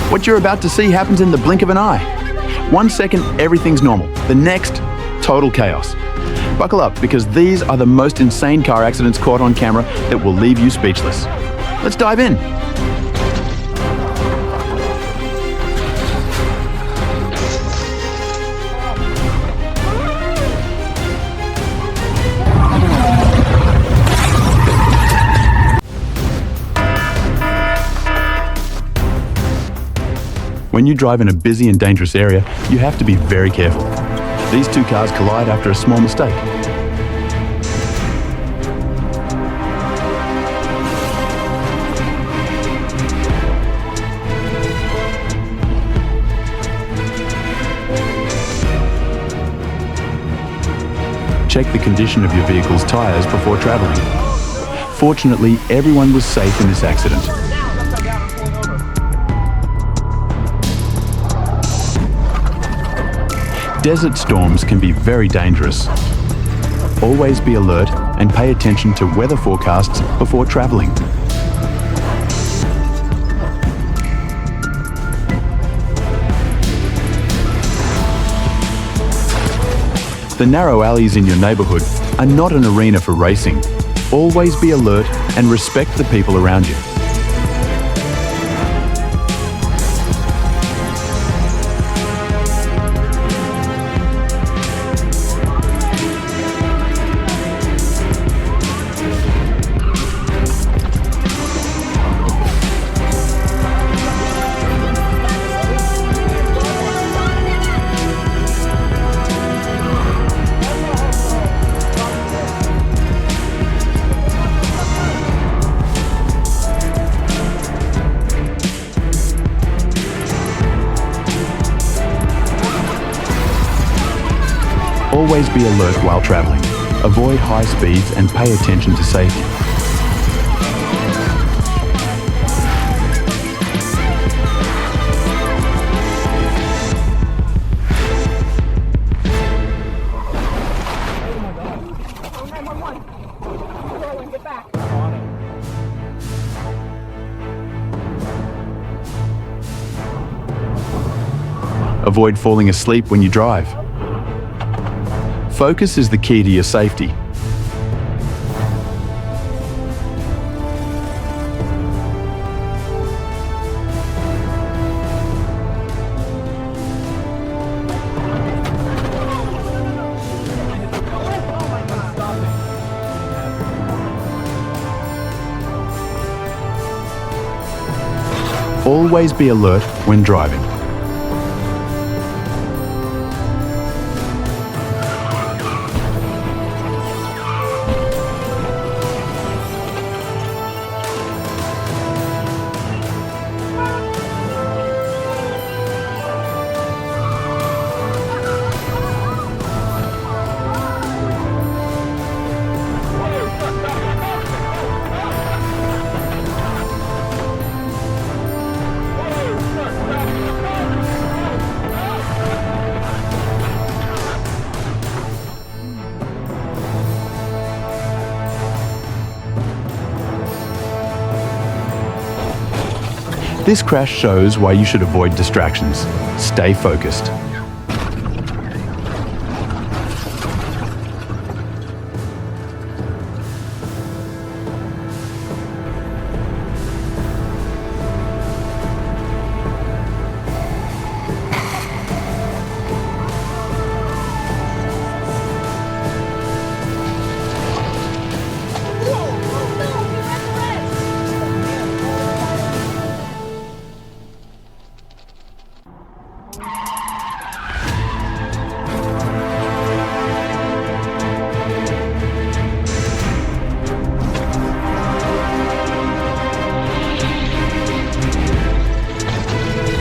What you're about to see happens in the blink of an eye. 1 second, everything's normal. The next, total chaos. Buckle up, because these are the most insane car accidents caught on camera that will leave you speechless. Let's dive in. When you drive in a busy and dangerous area, you have to be very careful. These two cars collide after a small mistake. Check the condition of your vehicle's tires before traveling. Fortunately, everyone was safe in this accident. Desert storms can be very dangerous. Always be alert and pay attention to weather forecasts before traveling. The narrow alleys in your neighborhood are not an arena for racing. Always be alert and respect the people around you. Always be alert while traveling. Avoid high speeds and pay attention to safety. Avoid falling asleep when you drive. Focus is the key to your safety. Always be alert when driving. This crash shows why you should avoid distractions. Stay focused.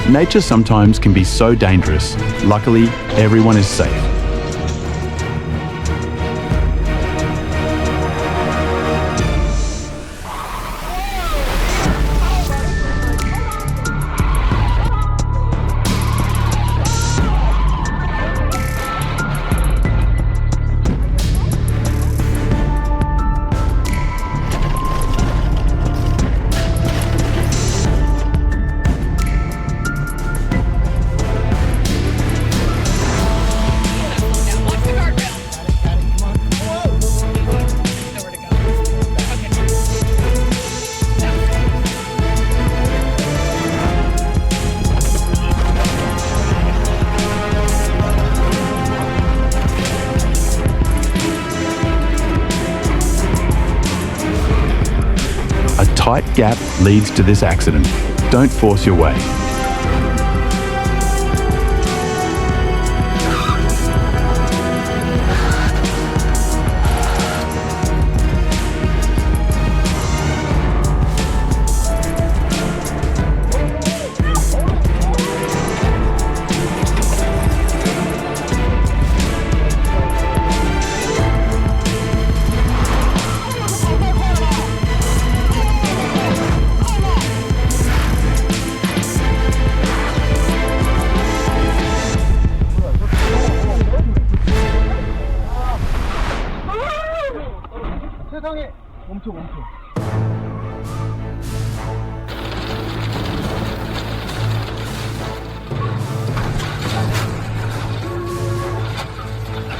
Nature sometimes can be so dangerous. Luckily, everyone is safe. tight gap leads to this accident. Don't force your way.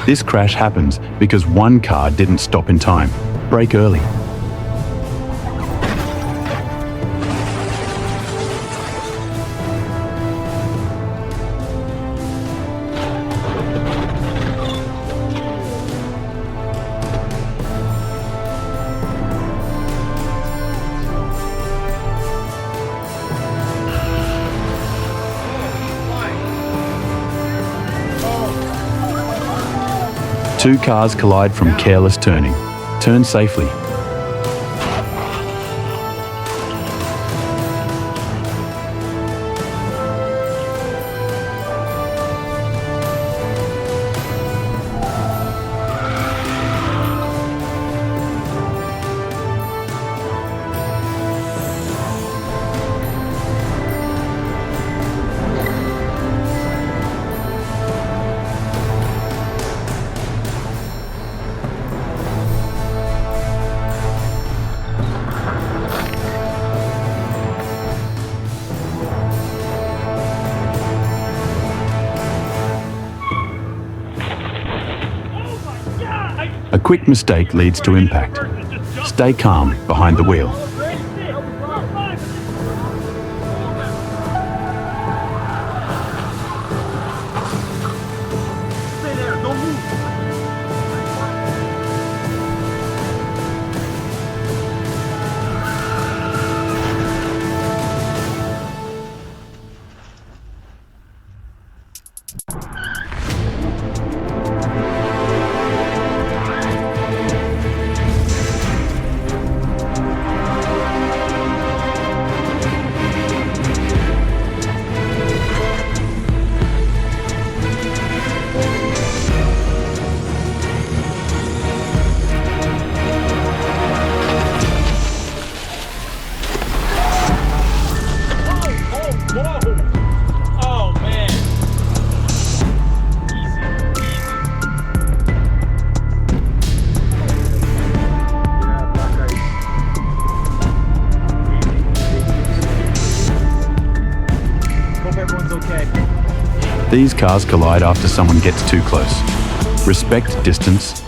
This crash happens because one car didn't stop in time. Brake early. Two cars collide from careless turning. Turn safely. A quick mistake leads to impact. Stay calm behind the wheel. These cars collide after someone gets too close. Respect distance.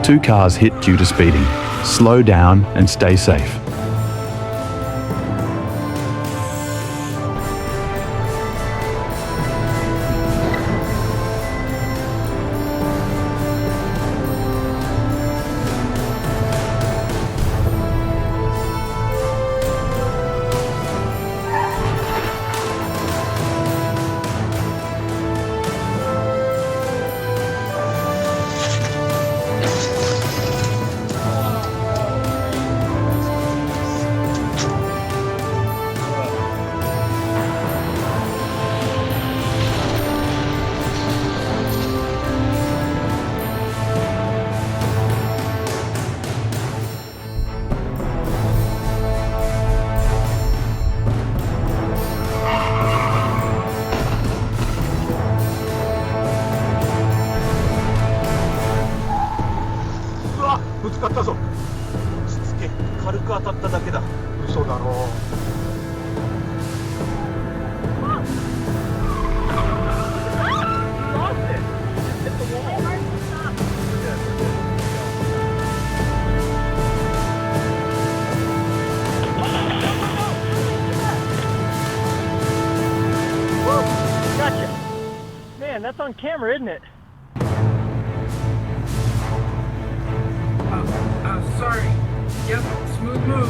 Two cars hit due to speeding. Slow down and stay safe. That's on camera, isn't it? Sorry. Yep, smooth move.